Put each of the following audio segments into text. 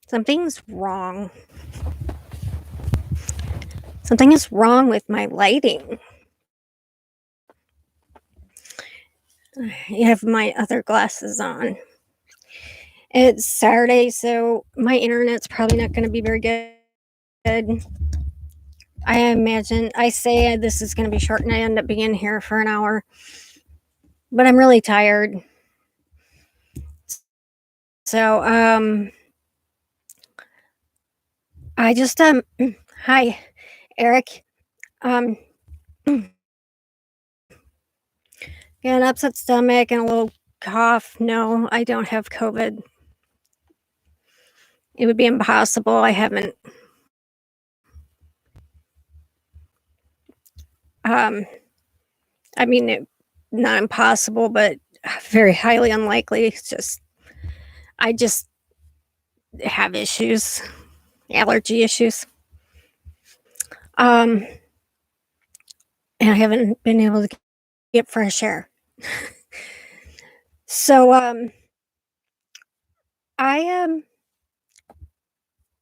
Something's wrong. Something is wrong with my lighting. I have my other glasses on. It's Saturday, so my internet's probably not going to be very good. I imagine I say this is going to be short and I end up being here for an hour, but I'm really tired. So, I just, hi, Eric. Um, Got an upset stomach and a little cough. No, I don't have COVID. It would be impossible. I haven't, um, I mean, not impossible, but very highly unlikely. I just have issues, allergy issues. Um, and I haven't been able to get fresh air. So, I am,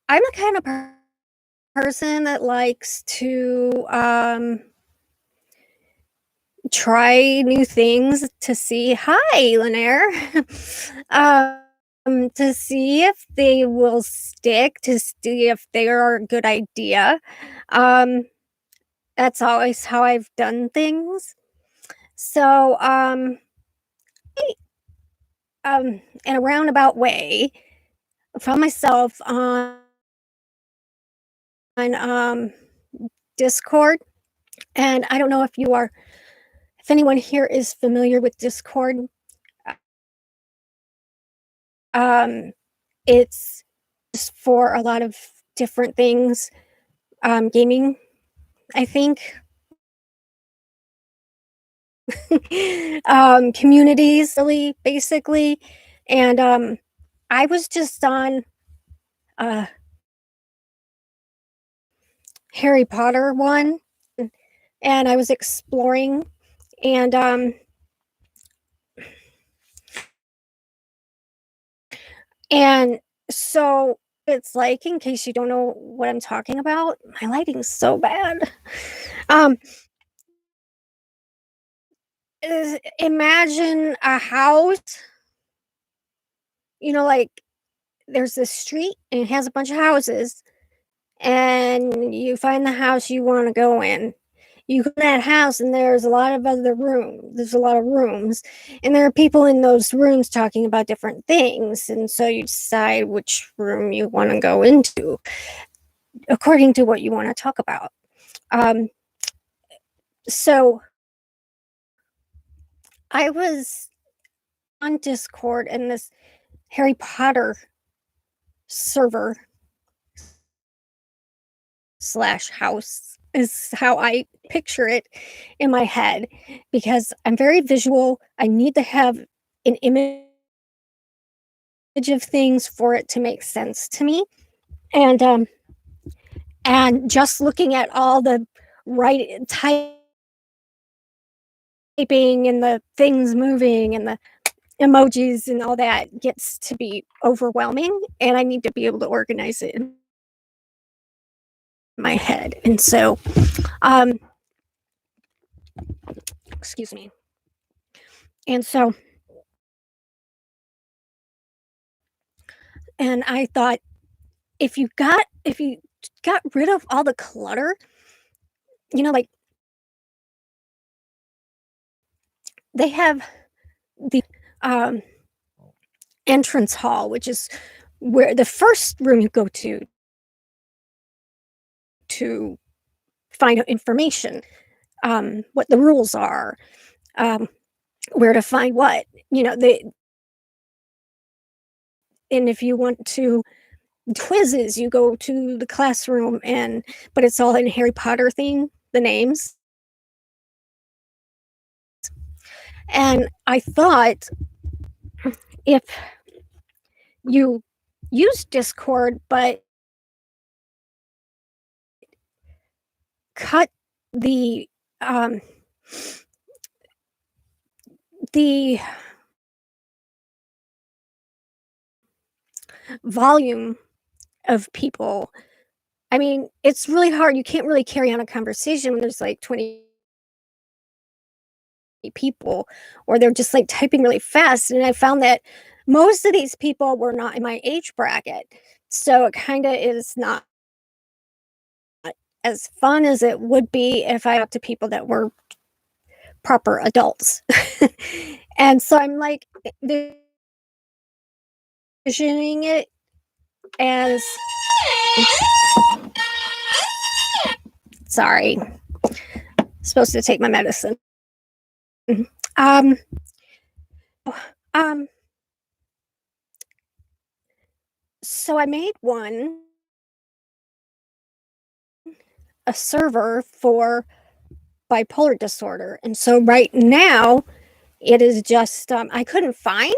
I'm a kind of person that likes to, try new things to see hi, Lanier. To see if they will stick, to see if they are a good idea. Um, that's always how I've done things. So, in a roundabout way, I found myself on Discord, and I don't know if anyone here is familiar with Discord. Um, it's just for a lot of different things, gaming, I think, communities, really, basically. And I was just on a Harry Potter one, and I was exploring, and and so it's like, in case you don't know what I'm talking about, my lighting's so bad. Um, Imagine a house, like there's this street and it has a bunch of houses, and you find the house you want to go in. You go to that house and there's a lot of other rooms. There's a lot of rooms, and there are people in those rooms talking about different things. And so you decide which room you want to go into according to what you want to talk about. Um, so I was on Discord, and this Harry Potter server slash house is how I picture it in my head, because I'm very visual. I need to have an image of things for it to make sense to me. And just looking at all the right typing and the things moving and the emojis and all that gets to be overwhelming, and I need to be able to organize it in my head. And so, um, excuse me. And so, and I thought, if you got rid of all the clutter, like they have the um entrance hall, which is where the first room you go to find out information, what the rules are, um, where to find what, they and if you want to quizzes, you go to the classroom, but it's all in Harry Potter theme, the names. And I thought, if you use Discord, but cut the um the volume of people. I mean, it's really hard. You can't really carry on a conversation when there's like 20 people or they're just like typing really fast. And I found that most of these people were not in my age bracket. So it kind of is not as fun as it would be if I talked to people that were proper adults. And so I'm like envisioning it as sorry, supposed to take my medicine. Um, um, so I made a server for bipolar disorder. And so right now it is just I couldn't find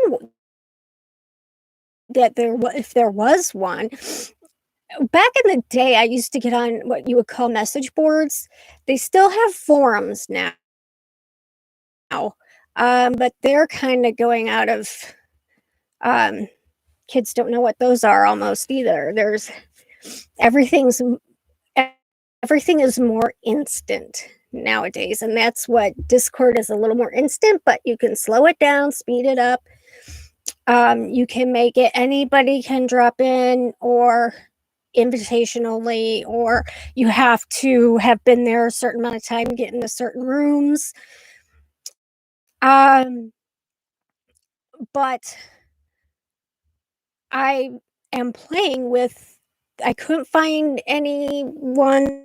that if there was one. Back in the day, I used to get on what you would call message boards. They still have forums now, but they're kind of going out of. Um, Kids don't know what those are almost either. Everything's everything is more instant nowadays, and that's what Discord is, a little more instant, but you can slow it down, speed it up. You can make it anybody can drop in or invitation only, or you have to have been there a certain amount of time, get into certain rooms. Um, but I am playing with I couldn't find any ones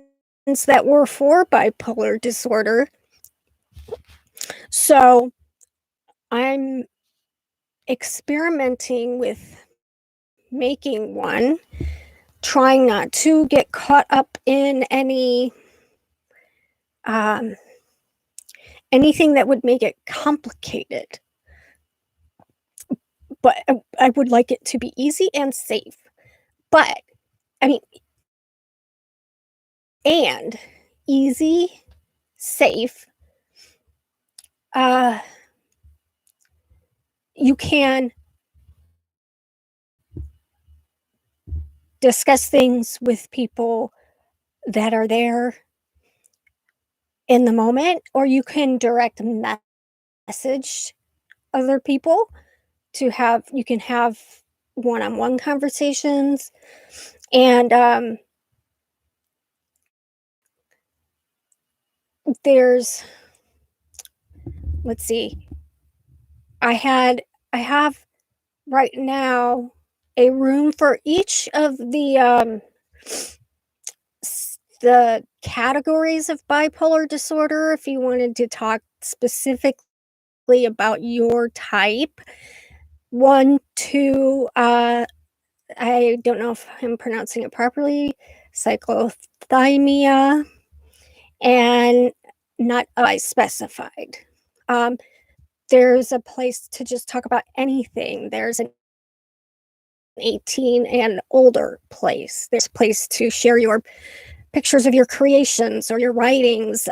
that were for bipolar disorder. So I'm experimenting with making one, trying not to get caught up in um, anything that would make it complicated. But I would like it to be easy and safe. But I mean, and easy, safe. Uh, you can discuss things with people that are there in the moment, or you can direct message other people you can have one-on-one conversations. And there's let's see, I have right now a room for each of the categories of bipolar disorder. If you wanted to talk specifically about your type, one, two, I don't know if I'm pronouncing it properly, cyclothymia, and not otherwise specified. Um, there's a place to just talk about anything. There's an 18 and older place. There's a place to share your pictures of your creations or your writings.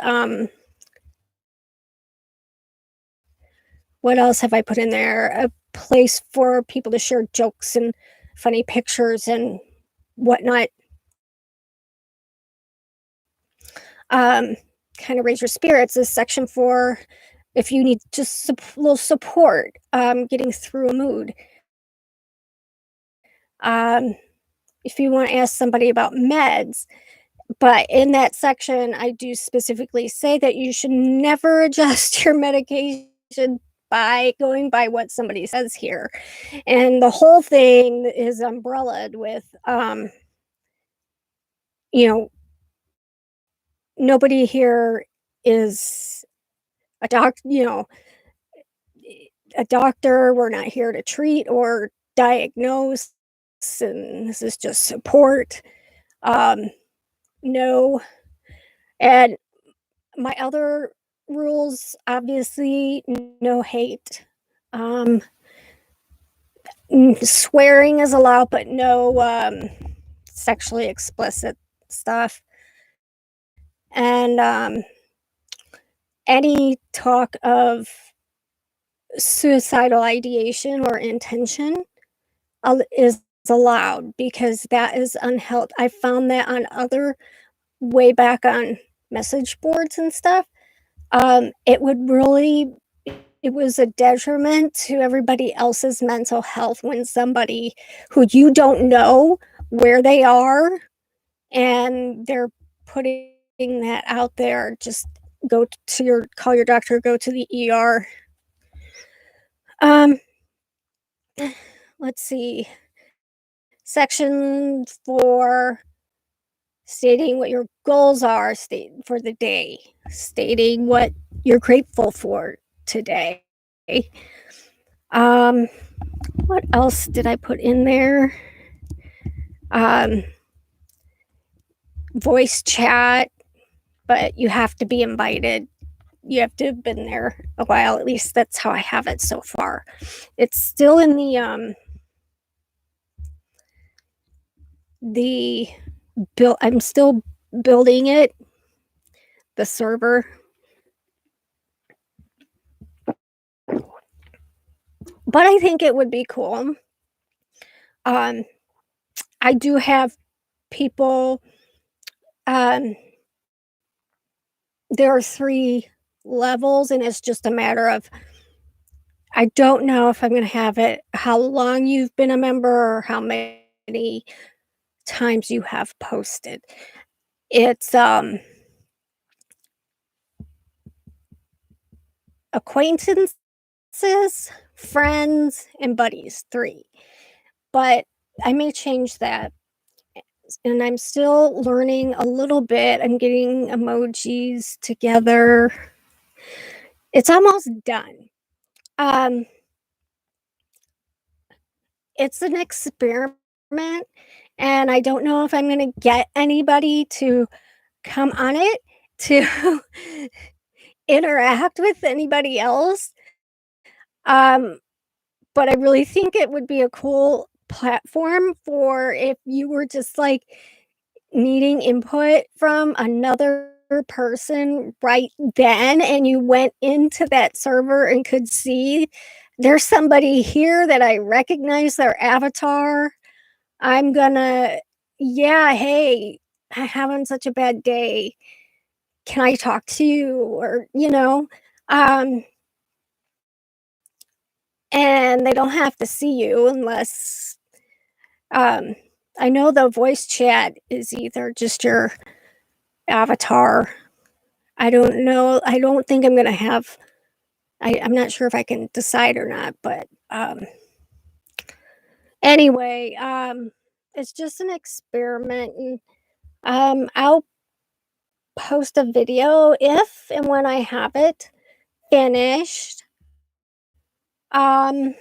What else have I put in there? A place for people to share jokes and funny pictures and whatnot. Um, kind of raise your spirits. A section for if you need just a little support, getting through a mood. If you want to ask somebody about meds, but in that section, I do specifically say that you should never adjust your medication by going by what somebody says here. And the whole thing is umbrellaed with, you know, nobody here is you know, a doctor. We're not here to treat or diagnose, and this is just support. Um, no, and my other rules, obviously, no hate. Um, Swearing is allowed, but no sexually explicit stuff. And any talk of suicidal ideation or intention is allowed because that is unhealthy. I found that on other way back on message boards and stuff. It would really it was a detriment to everybody else's mental health when somebody who you don't know where they are and they're putting that out there, just call your doctor, go to the ER. Um, let's see. Section 4, stating what your goals are for the day, stating what you're grateful for today. Um, what else did I put in there? Voice chat, but you have to be invited. You have to have been there a while. At least that's how I have it so far. It's still in the build. I'm still building it, the server. But I think it would be cool. I do have people. There are 3 levels, and it's just a matter of I don't know if I'm gonna have it how long you've been a member or how many times you have posted. It's, acquaintances, friends, and buddies, 3. But I may change that, and I'm still learning a little bit. I'm getting emojis together. It's almost done. Um, it's an experiment, and I don't know if I'm gonna get anybody to come on it to interact with anybody else. Um, but I really think it would be a cool platform for if you were just, like, needing input from another person right then, and you went into that server and could see, "There's somebody here that I recognize their avatar. I'm gonna yeah, hey, I'm having such a bad day. Can I talk to you?" Or, and they don't have to see you unless, um I know the voice chat is either just your avatar. I don't know. I don't think I'm gonna have I'm not sure if I can decide or not, but, anyway, it's just an experiment, and, I'll post a video if and when I have it finished. Um,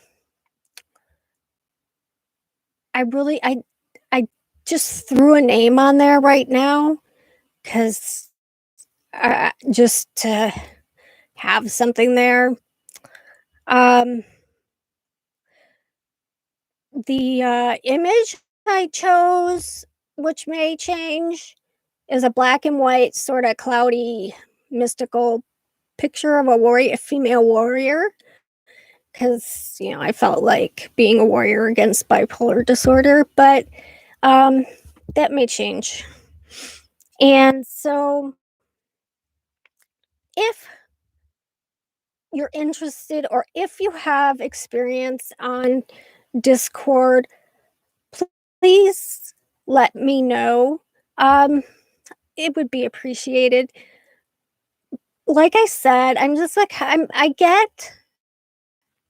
I just threw a name on there right now 'cause, just to have something there. Um, the, image I chose, which may change, is a black and white, sorta cloudy, mystical picture of a female warrior, 'cause, I felt like being a warrior against bipolar disorder, but, um, that may change. And so if you're interested or if you have experience on Discord, please let me know. Um, it would be appreciated. Like I said, I'm just like I get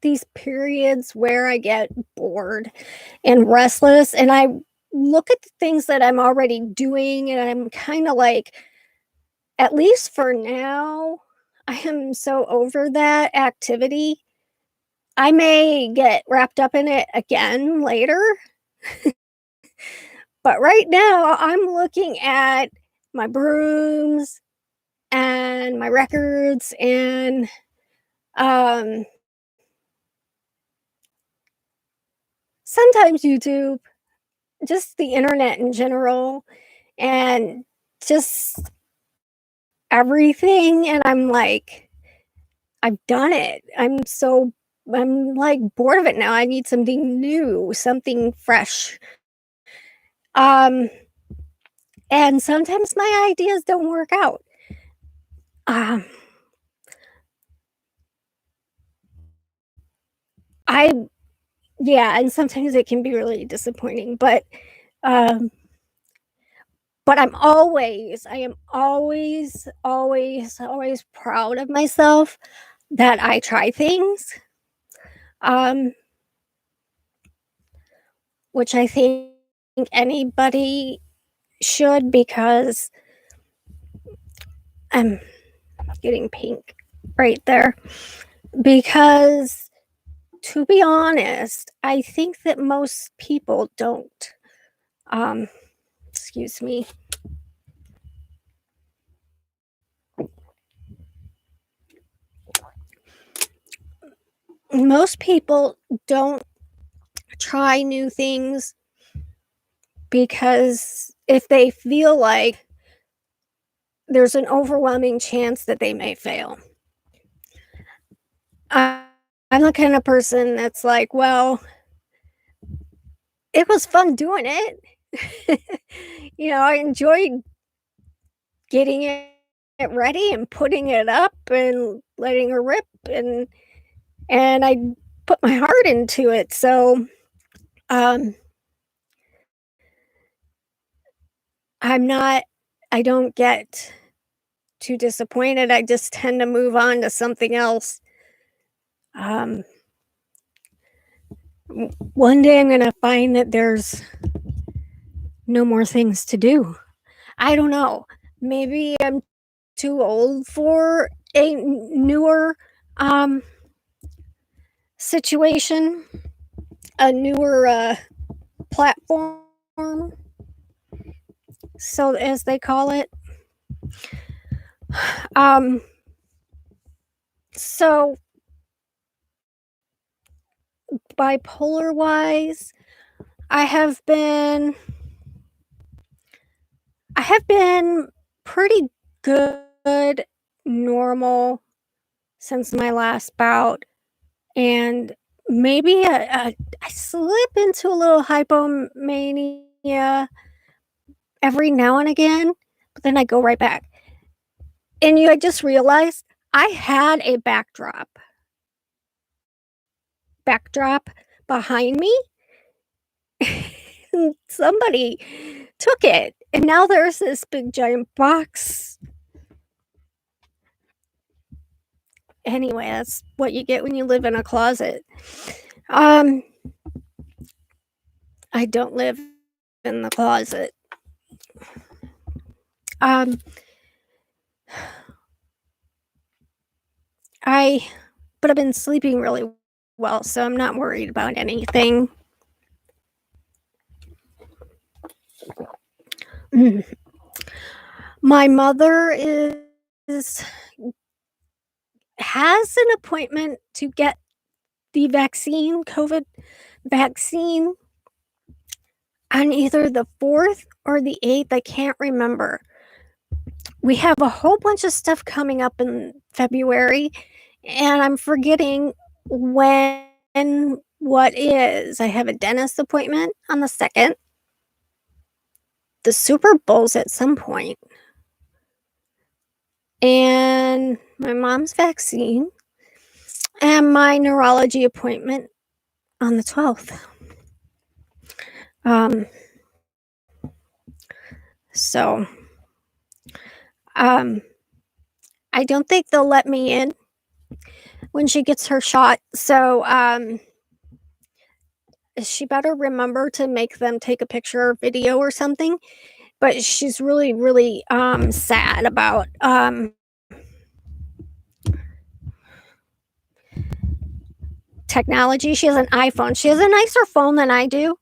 these periods where I get bored and restless, and I look at the things that I'm already doing, and I'm kind of like, at least for now, I am so over that activity. I may get wrapped up in it again later, but right now I'm looking at my brooms and my records and um sometimes YouTube, just the internet in general, and just everything. And I'm like, I've done it. I'm so I'm, like, bored of it now. I need something new, something fresh. Um, and sometimes my ideas don't work out. Um, I Yeah, and sometimes it can be really disappointing, um but I am always proud of myself that I try things, um, which I think anybody should, because I'm getting pink right there, because to be honest, I think that most people don't. Um, excuse me. Most people don't try new things because if they feel like there's an overwhelming chance that they may fail. I, I'm the kind of person that's like, well, it was fun doing it. I enjoyed getting it ready and putting it up and letting her rip, and I put my heart into it. So um I'm not I don't get too disappointed. I just tend to move on to something else. Um One day I'm gonna find that there's no more things to do. I don't know. Maybe I'm too old for a newer um situation, a newer platform, so as they call it. Um so bipolar wise, I have been I have been pretty good, normal since my last bout, and maybe I slip into a little hypomania every now and again, but then I go right back. And I just realized I had a backdrop behind me. And somebody took it, and now there's this big giant box. Anyway, that's what you get when you live in a closet. Um, I don't live in the closet. Um, I but I've been sleeping really well, so I'm not worried about anything. Mm. My mother is has an appointment to get the vaccine, COVID vaccine, on either the 4th or the 8th. I can't remember. We have a whole bunch of stuff coming up in February, and I'm forgetting when what is. I have a dentist appointment on the 2nd. The Super Bowl's at some point, and my mom's vaccine, and my neurology appointment on the 12th. Um, so, um, I don't think they'll let me in when she gets her shot, so, she better remember to make them take a picture or video or something, but she's really, really, sad about, technology. She has an iPhone. She has a nicer phone than I do.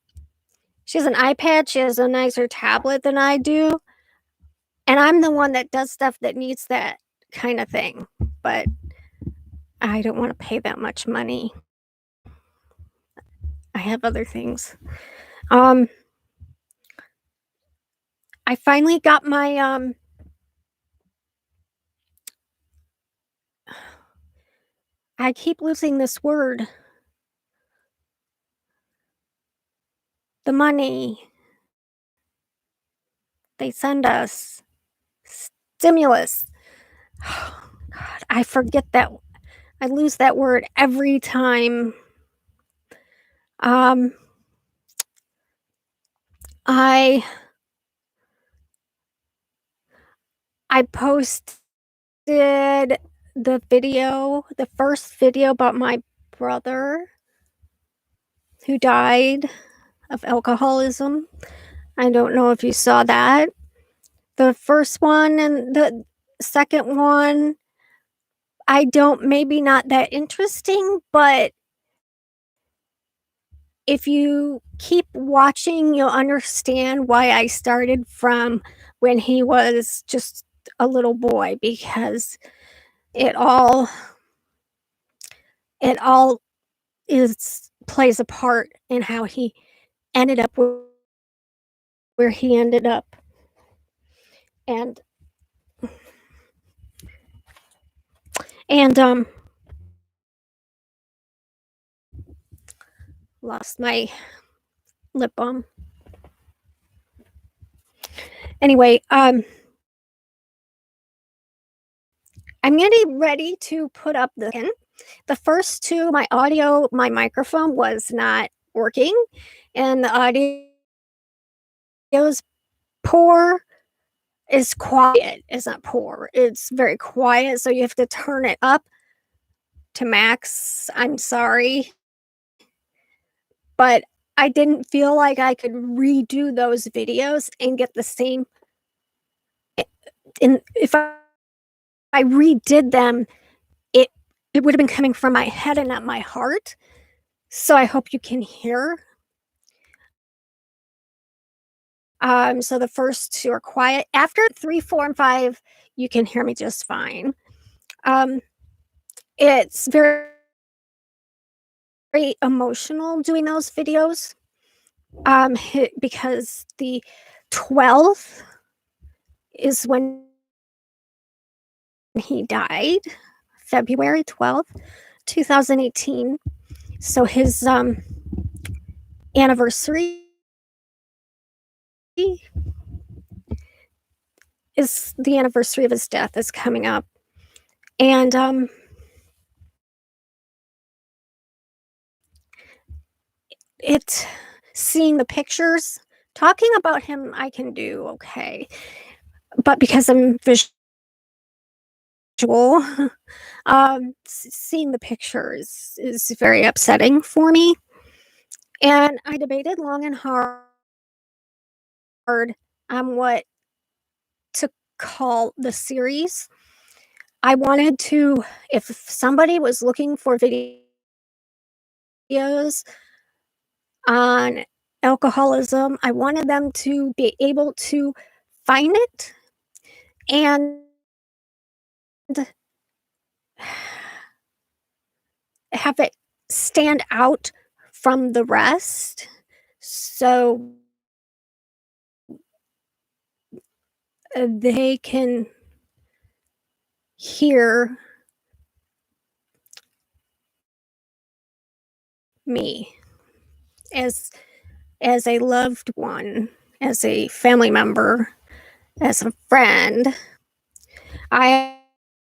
She has an iPad, she has a nicer tablet than I do, and I'm the one that does stuff that needs that kinda thing, but I don't wanna pay that much money. I have other things. Um, I finally got my, I keep losing this word. The money they send us. Stimulus. God, I forget that. I lose that word every time. Um, I I posted the first video about my brother who died of alcoholism. I don't know if you saw that. The first one and the second one, I don't maybe not that interesting, but if you keep watching, you'll understand why I started from when he was just a little boy because it all it all is plays a part in how he ended up where he ended up. And and lost my lip balm. Anyway, I'm getting ready to put up the first two, my microphone was not working, and the audio is poor. Is quiet. It's not poor. It's very quiet, so you have to turn it up to max. I'm sorry, but I didn't feel like I could redo those videos and get the same. And if I redid them, it it would have been coming from my head and not my heart. So I hope you can hear. So the first two are quiet. After 3, 4, and 5, you can hear me just fine. Um, it's very emotional doing those videos. Because the 12th is when he died, February 12th, 2018. So his anniversary is the anniversary of his death is coming up. And it seeing the pictures, talking about him I can do okay. But because I'm visual, seeing the pictures is very upsetting for me. And I debated long and hard on what to call the series. I wanted to, if somebody was looking for videos on alcoholism, I wanted them to be able to find it and have it stand out from the rest so they can hear me as a loved one, as a family member, as a friend. I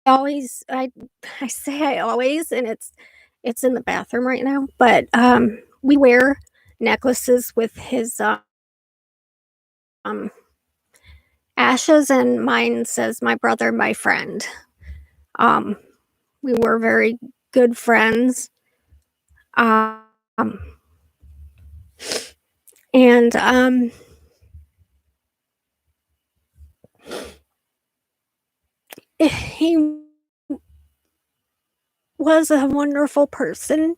I I say I always, and it's in the bathroom right now, but we wear necklaces with his um ashes, and mine says my brother, my friend. Um, we were very good friends. Um, and he was a wonderful person.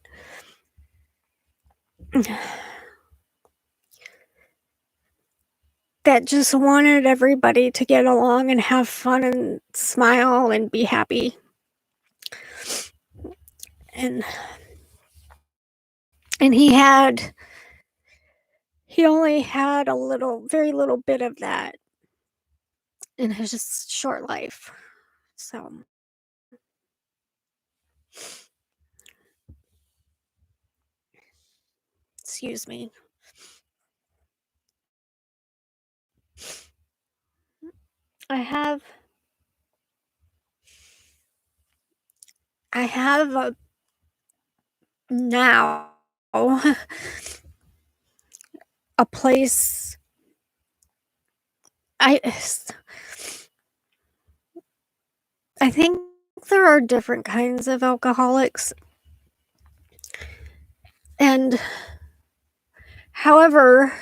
That just wanted everybody to get along and have fun and smile and be happy. And and he only had a very little bit of that in his just short life. So Excuse me. I have I have a now a place I I think there are different kinds of alcoholics, and however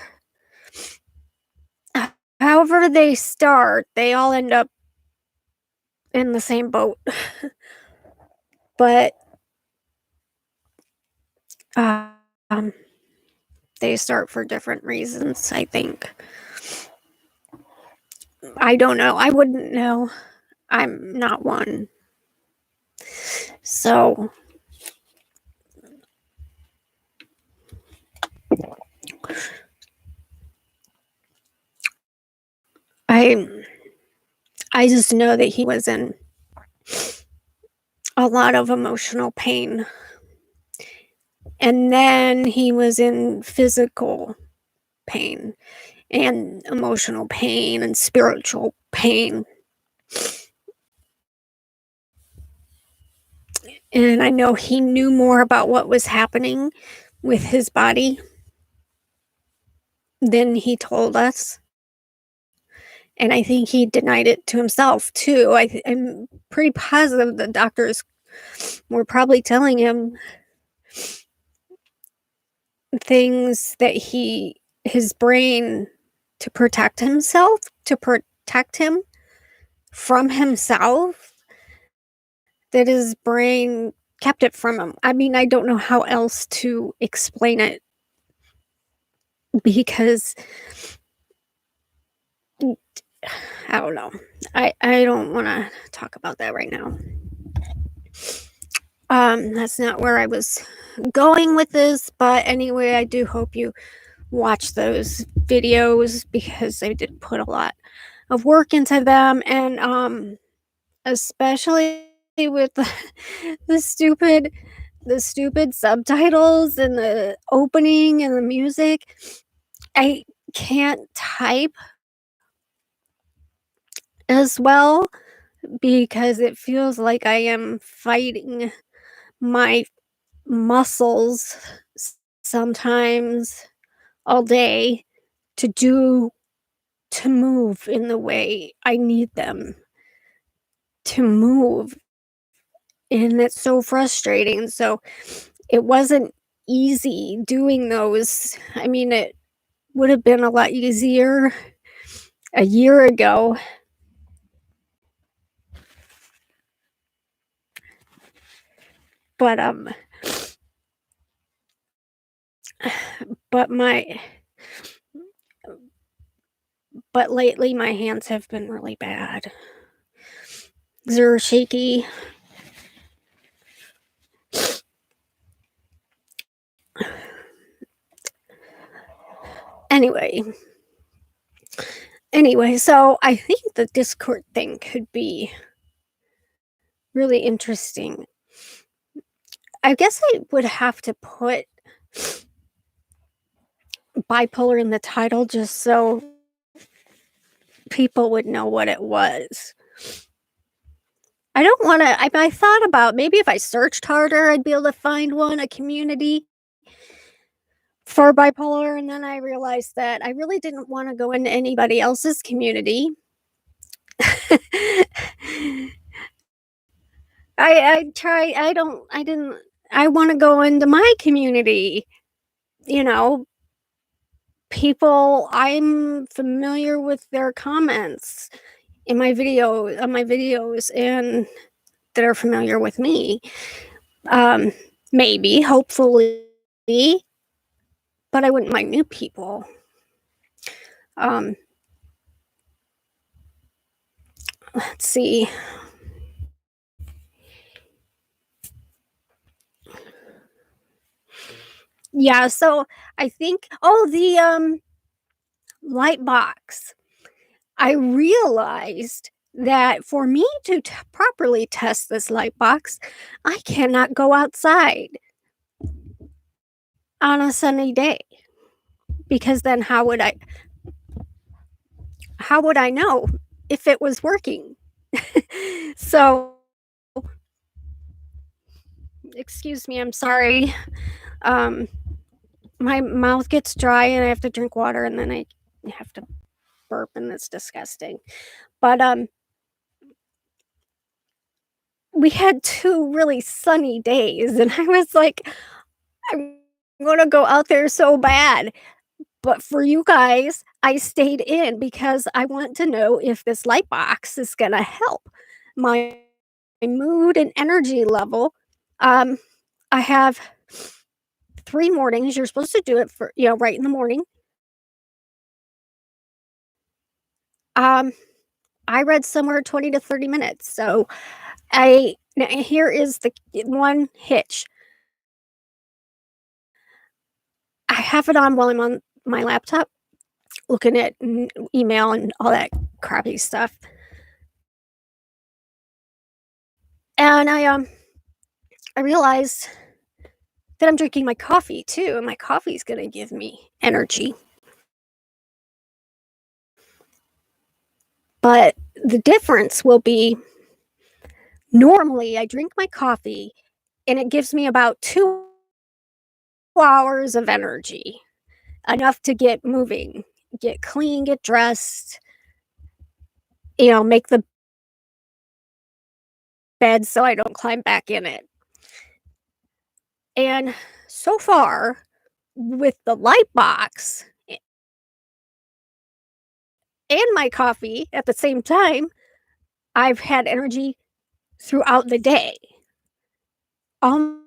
however they start, they all end up in the same boat. But, um, they start for different reasons, I think. I don't know, I wouldn't know. I'm not one. So, I I just know that he was in a lot of emotional pain, and then he was in physical pain, and emotional pain, and spiritual pain, and I know he knew more about what was happening with his body than he told us, and I think he denied it to himself too. I'm pretty positive the doctors were probably telling him things that his brain, to protect himself, to protect him from himself, that his brain kept it from him. I mean, I don't know how else to explain it because I don't know. I don't want to talk about that right now. That's not where I was going with this, but anyway, I do hope you watch those videos because I did put a lot of work into them, and especially with the stupid the stupid subtitles and the opening and the music. I can't type as well because it feels like I am fighting my muscles sometimes all day to do to move in the way I need them to move, and it's so frustrating. So it wasn't easy doing those. I mean, it would have been a lot easier a year ago, but but my but lately my hands have been really bad. They're shaky. Anyway, so I think the Discord thing could be really interesting. I guess I would have to put bipolar in the title just so people would know what it was. I don't want to. I thought about maybe if I searched harder, I'd be able to find one, a community for bipolar. And then I realized that I really didn't want to go into anybody else's community. I try. I don't. I didn't. I want to go into my community. You know, people I'm familiar with their comments in my video on my videos and that are familiar with me. Um, maybe, hopefully, but I wouldn't mind new people. Um, let's see. Yeah, so I think the light box. I realized that for me to properly test this light box, I cannot go outside. on a sunny day, because then how would I know if it was working? So, excuse me, I'm sorry. Um, my mouth gets dry and I have to drink water and then I have to burp and it's disgusting. But we had 2 really sunny days and I was like, I'm gonna go out there so bad. But for you guys, I stayed in because I want to know if this light box is gonna help my mood and energy level. Um, I have 3 mornings. You're supposed to do it for right in the morning. Um, I read somewhere 20 to 30 minutes. So I now here is the one hitch. I have it on while I'm on my laptop looking at email and all that crappy stuff. And I realized that I'm drinking my coffee too, and my coffee is gonna give me energy. But the difference will be normally I drink my coffee and it gives me about 2 hours of energy, enough to get moving, get clean, get dressed, make the bed so I don't climb back in it. And so far, with the light box and my coffee at the same time, I've had energy throughout the day. Almost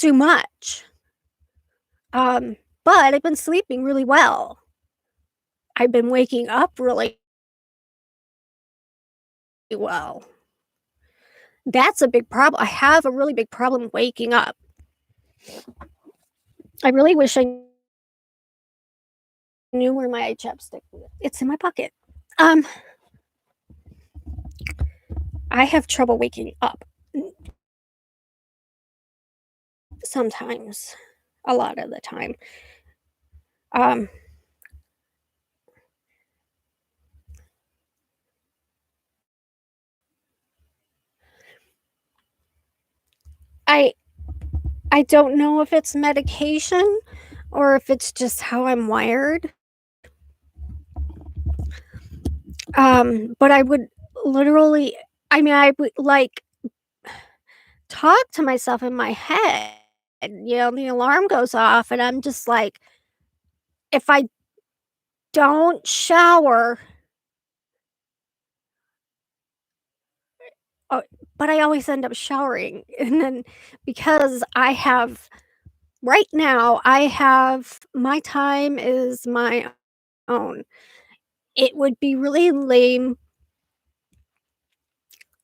too much. But I've been sleeping really well. I've been waking up really well. That's a big problem. I have a really big problem waking up. I really wish I knew where my chapstick was. It's in my pocket. Um, I have trouble waking up sometimes, a lot of the time. Um, I I don't know if it's medication or if it's just how I'm wired. But I would literally I would, like, talk to myself in my head, the alarm goes off, and I'm just like, if I don't shower uh, but I always end up showering, and then because right now, I have my time is my own. It would be really lame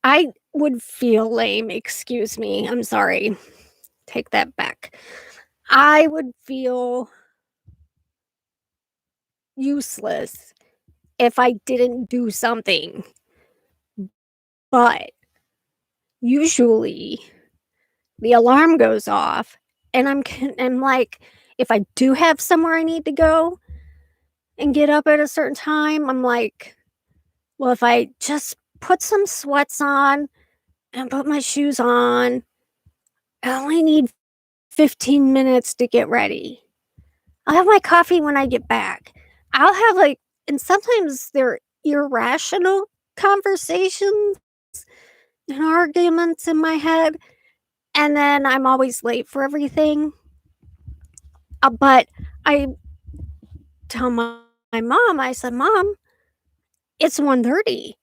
I would feel lame, excuse me, I'm sorry. Take that back. I would feel useless if I didn't do something, but usually the alarm goes off and I'm like, if I do have somewhere I need to go and get up at a certain time, I'm like, well, if I just put some sweats on and put my shoes on, I only need 15 minutes to get ready. I'll have my coffee when I get back. I'll have and sometimes they're irrational conversations and arguments in my head, and then I'm always late for everything. But I tell my mom, I said, "Mom, it's 1:30.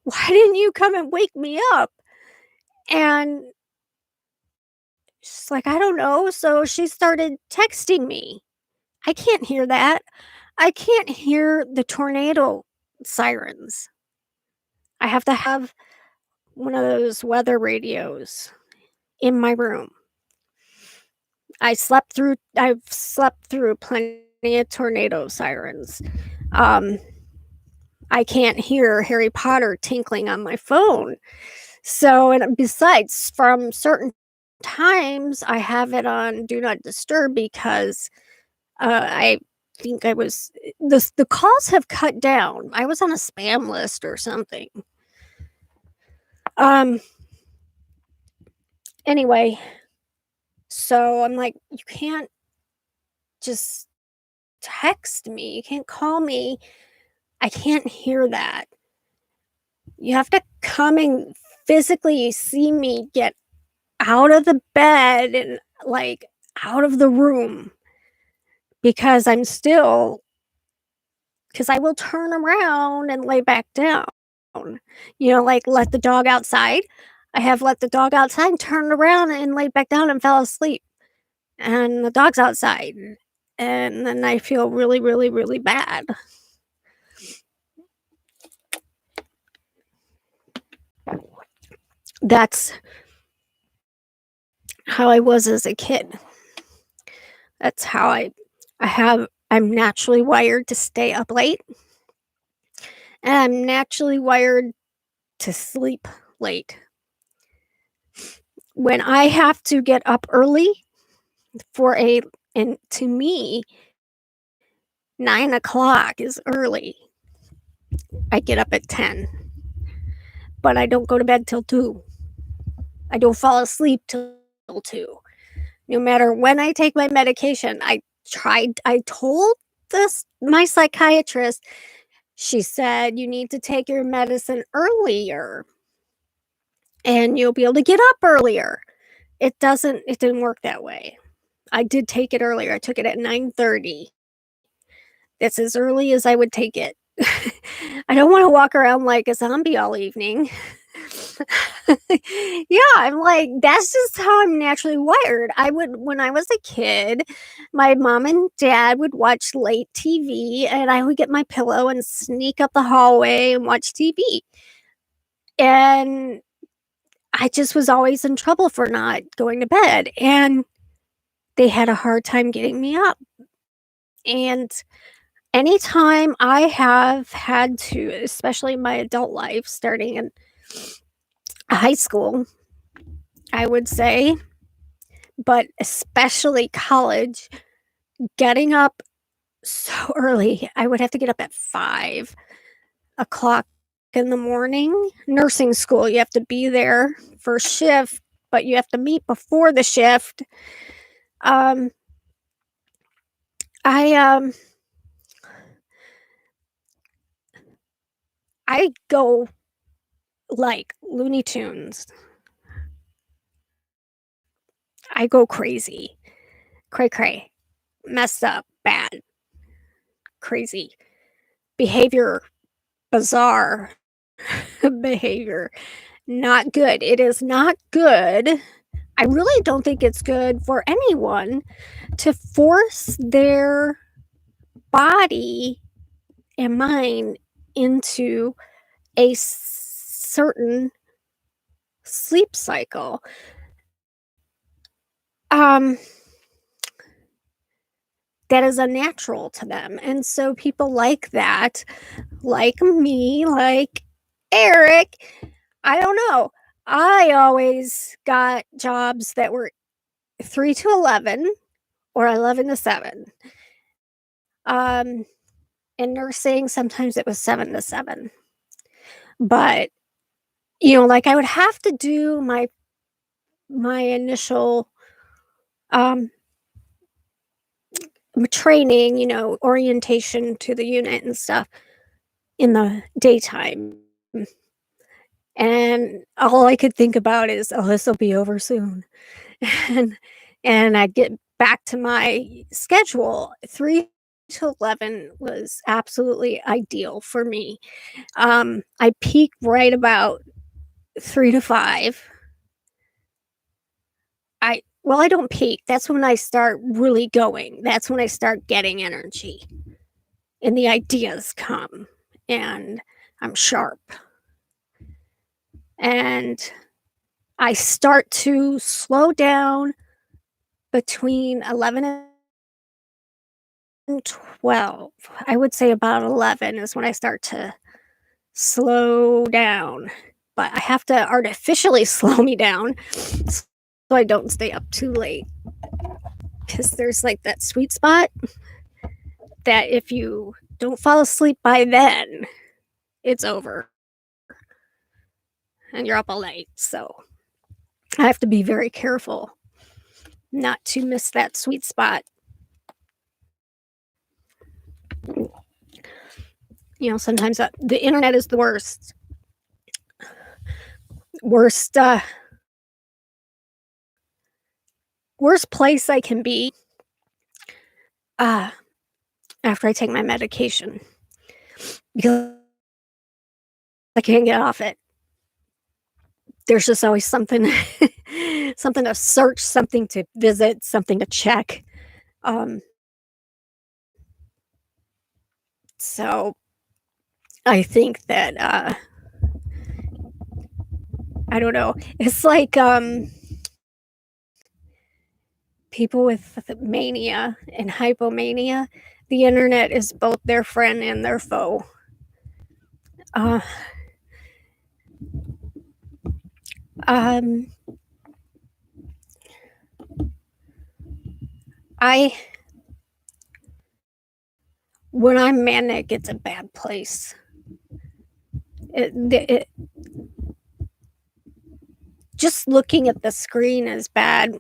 Why didn't you come and wake me up?" And she's like, "I don't know." So she started texting me. I can't hear that. I can't hear the tornado sirens. I have to have one of those weather radios in my room. I've slept through plenty of tornado sirens. Um, I can't hear Harry Potter tinkling on my phone. So, and besides, from certain sometimes I have it on do not disturb because, I think I was the calls have cut down. I was on a spam list or something. Um, anyway, so I'm like, "You can't just text me, you can't call me, I can't hear that. You have to come and physically see me get out of the bed and, like, out of the room because I'm still, because I will turn around and lay back down. Like, let the dog outside. I have let the dog outside, turned around and laid back down and fell asleep, and the dog's outside, and then I feel really, really, really bad. That's how I was as a kid. That's how I'm naturally wired to stay up late, and I'm naturally wired to sleep late. When I have to get up early for a and to me, 9 o'clock is early. I get up at 10, but I don't go to bed till 2. I don't fall asleep till 2. No matter when I take my medication, I told this my psychiatrist, she said, "You need to take your medicine earlier, and you'll be able to get up earlier." It didn't work that way. I did take it earlier. I took it at 9:30. That's as early as I would take it. I don't wanna walk around like a zombie all evening. Yeah, I'm like, that's just how I'm naturally wired. I would When I was a kid, my mom and dad would watch late TV, and I would get my pillow and sneak up the hallway and watch TV. And I just was always in trouble for not going to bed, and they had a hard time getting me up. And anytime I have had to, especially in my adult life, starting in high school, I would say, but especially college, getting up so early, I would have to get up at 5 o'clock in the morning. Nursing school, you have to be there for shift, but you have to meet before the shift. Um, I, um I go like Looney Tunes. I go crazy. Cray cray. Messed up, bad, crazy. Behavior, bizarre behavior. Not good. It is not good. I really don't think it's good for anyone to force their body and mind into a certain sleep cycle. Um, that is unnatural to them. And so people like that, like me, like Eric, I don't know. I always got jobs that were 3 to 11 or 11 to 7. Um, in nursing, sometimes it was 7 to 7. But, like I would have to do my initial um training, orientation to the unit and stuff in the daytime. And all I could think about is, "Oh, this'll be over soon." And I'd get back to my schedule. 3 to 11 was absolutely ideal for me. I peak right about 3 to 5. I don't peak. That's when I start really going. That's when I start getting energy and the ideas come and I'm sharp. And I start to slow down between 11 and 12. I would say about 11 is when I start to slow down, but I have to artificially slow me down so I don't stay up too late, because there's like that sweet spot that if you don't fall asleep by then, it's over and you're up all night. So I have to be very careful not to miss that sweet spot. Sometimes the internet is the worst, worst place I can be uh, after I take my medication, because I can't get off it. There's just always something, something to search, something to visit, something to check. Um, so I think that I don't know. It's like people with mania and hypomania. The internet is both their friend and their foe. Uh, um, I when I'm manic, it's a bad place. It just looking at the screen is bad.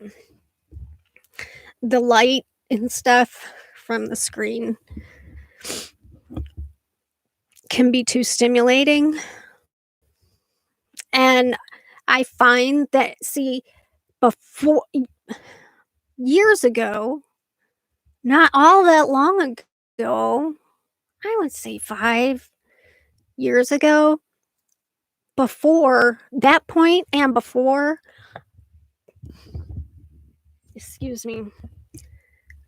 The light and stuff from the screen can be too stimulating. And I find that, see, before years ago, not all that long ago, I would say 5 years ago, before that point and before, excuse me,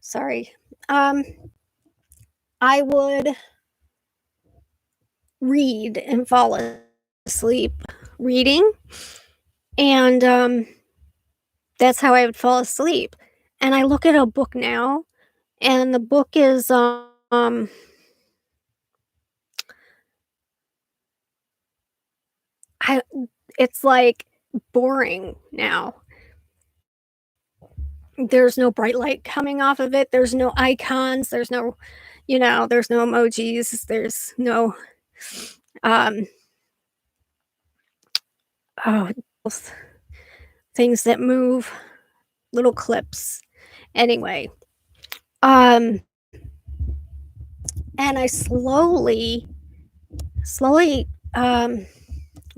sorry, um, I would read and fall asleep reading, and that's how I would fall asleep. And I look at a book now, and the book is I it's like boring now. There's no bright light coming off of it. There's no icons. There's no emojis. There's no um oh things that move, little clips. Anyway, um and I slowly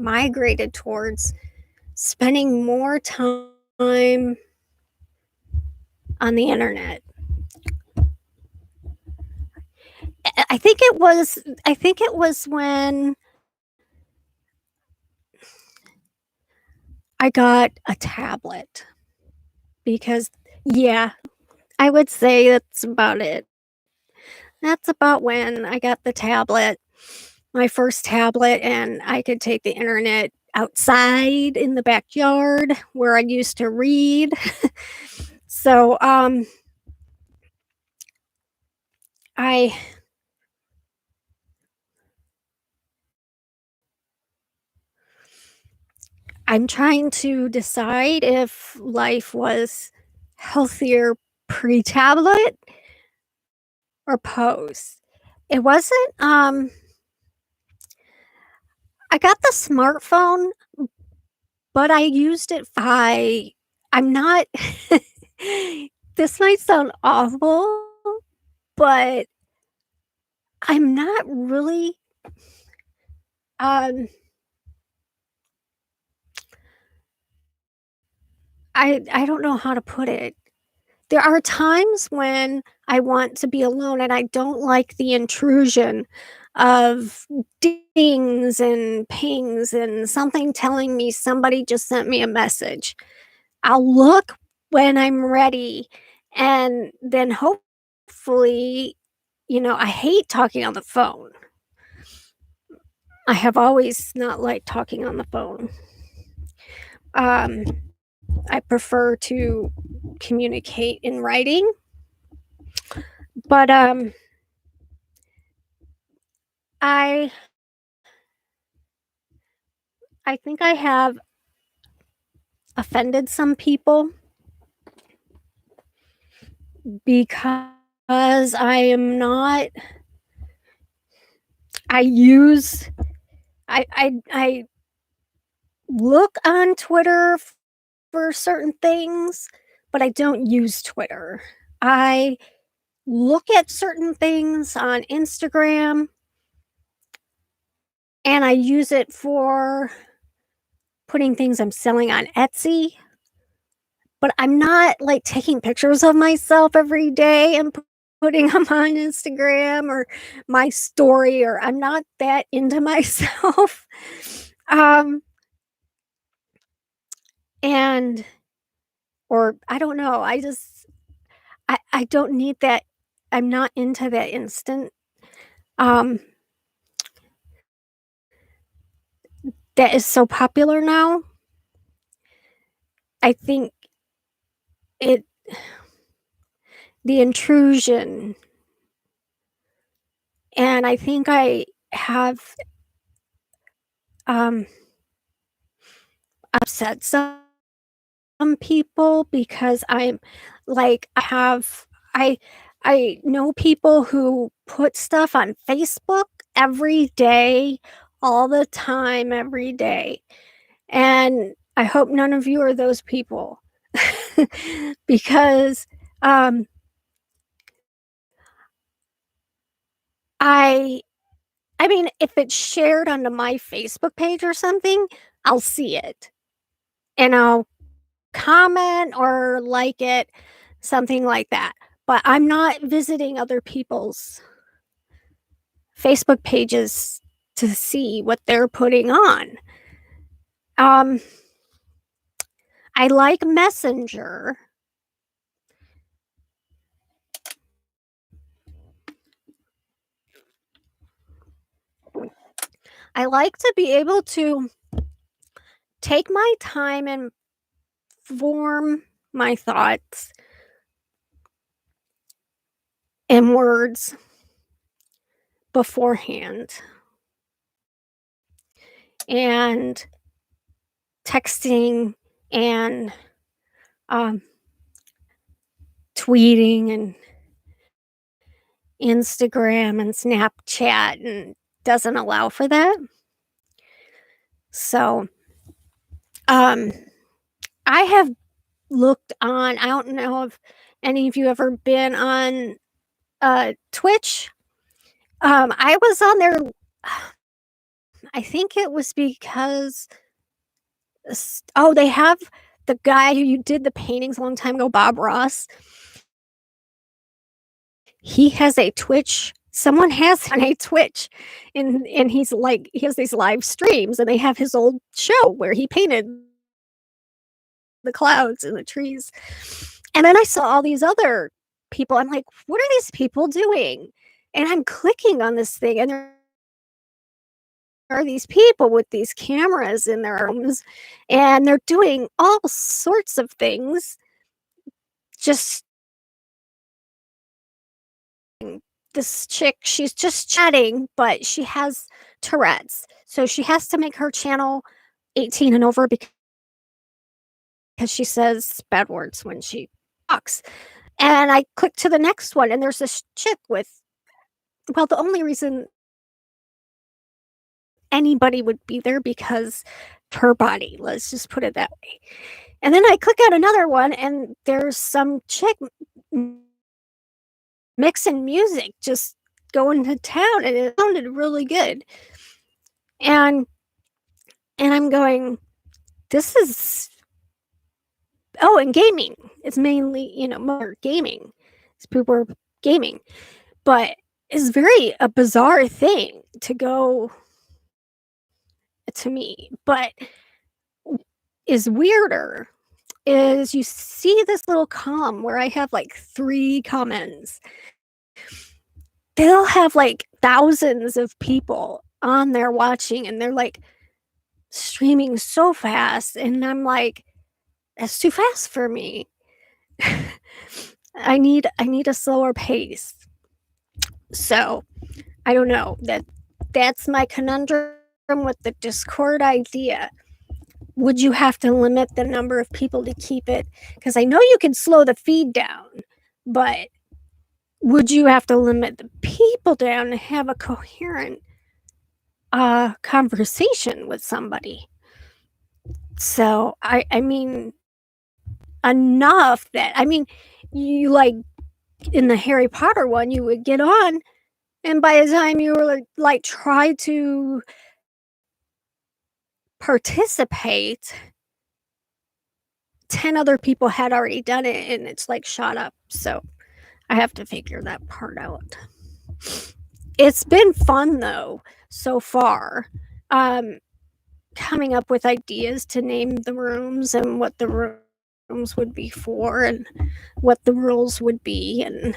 migrated towards spending more time on the internet. I think it was when I got a tablet, because yeah, I would say that's about it. That's about when I got the tablet, my first tablet, and I could take the internet outside in the backyard where I used to read. So, I I'm trying to decide if life was healthier pre-tablet or post. It wasn't, I got the smartphone, but I used it I'm not this might sound awful, but I'm not really, um I don't know how to put it. There are times when I want to be alone and I don't like the intrusion of dings and pings and something telling me somebody just sent me a message. I'll look when I'm ready, and then hopefully, I hate talking on the phone. I have always not liked talking on the phone. Um, I prefer to communicate in writing, but I I think I have offended some people because I am not. I use. I look on Twitter for certain things, but I don't use Twitter. I look at certain things on Instagram and I use it for putting things I'm selling on Etsy, but I'm not like taking pictures of myself every day and putting them on Instagram or my story, or I'm not that into myself. um and or I don't know, I don't need that. I'm not into that instant um that is so popular now. I think it the intrusion, and I think I have um upset some people because I'm like I I know people who put stuff on Facebook every day, all the time, every day. And I hope none of you are those people. Because um I I mean, if it's shared onto my Facebook page or something, I'll see it and I'll comment or like it, something like that. But I'm not visiting other people's Facebook pages to see what they're putting on. Um, I like Messenger. I like to be able to take my time and form my thoughts in words beforehand. And texting and um, tweeting and Instagram and Snapchat and doesn't allow for that. So um, I have looked on. I don't know if any of you ever been on Twitch. I was on there. I think it was because they have the guy who did the paintings a long time ago, Bob Ross. He has a Twitch. Someone has on a Twitch, and he's like he has these live streams, and they have his old show where he painted the clouds and the trees. And then I saw all these other people. I'm like, what are these people doing? And I'm clicking on this thing, and there are these people with these cameras in their arms, and they're doing all sorts of things. Just this chick, she's just chatting, but she has Tourette's. So she has to make her channel 18 and over because she says bad words when she talks. And I click to the next one, and there's this chick with, well, the only reason anybody would be there because her body, let's just put it that way. And then I click on another one, and there's some chick mixing music, just going to town, and it sounded really good. And I'm going, this is and gaming. It's mainly, more gaming. People are gaming. But it's very a bizarre thing to go to me. But is weirder is you see this little column where I have like 3 comments. They'll have like thousands of people on there watching, and they're like streaming so fast, and I'm like, that's too fast for me. I need a slower pace. So I don't know, that's my conundrum with the Discord idea. would you have to limit the number of people to keep it? Because I know you can slow the feed down, but would you have to limit the people down to have a coherent conversation with somebody? So I mean, enough that, I mean, you like in the Harry Potter one, you would get on, and by the time you were like try to participate, 10 other people had already done it, and it's like shot up. So I have to figure that part out. It's been fun though so far. Coming up with ideas to name the rooms and what the rooms would be for and what the rules would be and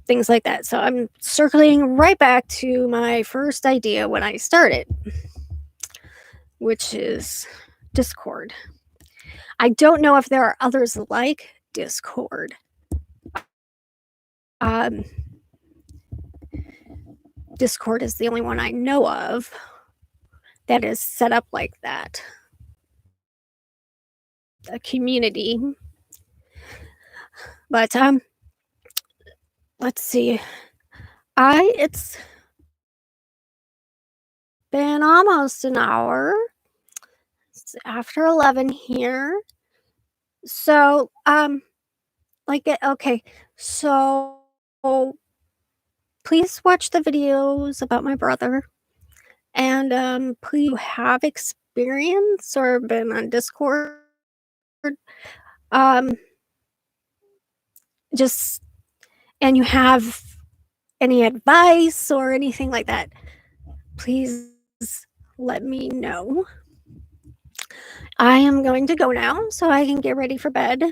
things like that. So I'm circling right back to my first idea when I started, which is Discord. I don't know if there are others like Discord. Discord is the only one I know of that is set up like that. A community. But let's see. It's been almost an hour. It's after 11 here. So okay. So please watch the videos about my brother. And please, you have experience or been on Discord, just and you have any advice or anything like that, please let me know. I am going to go now so I can get ready for bed.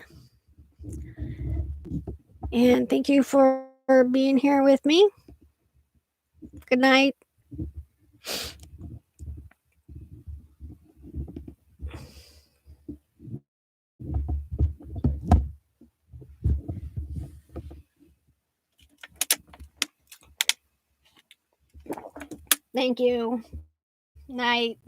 And thank you for being here with me. Good night. Thank you. Night.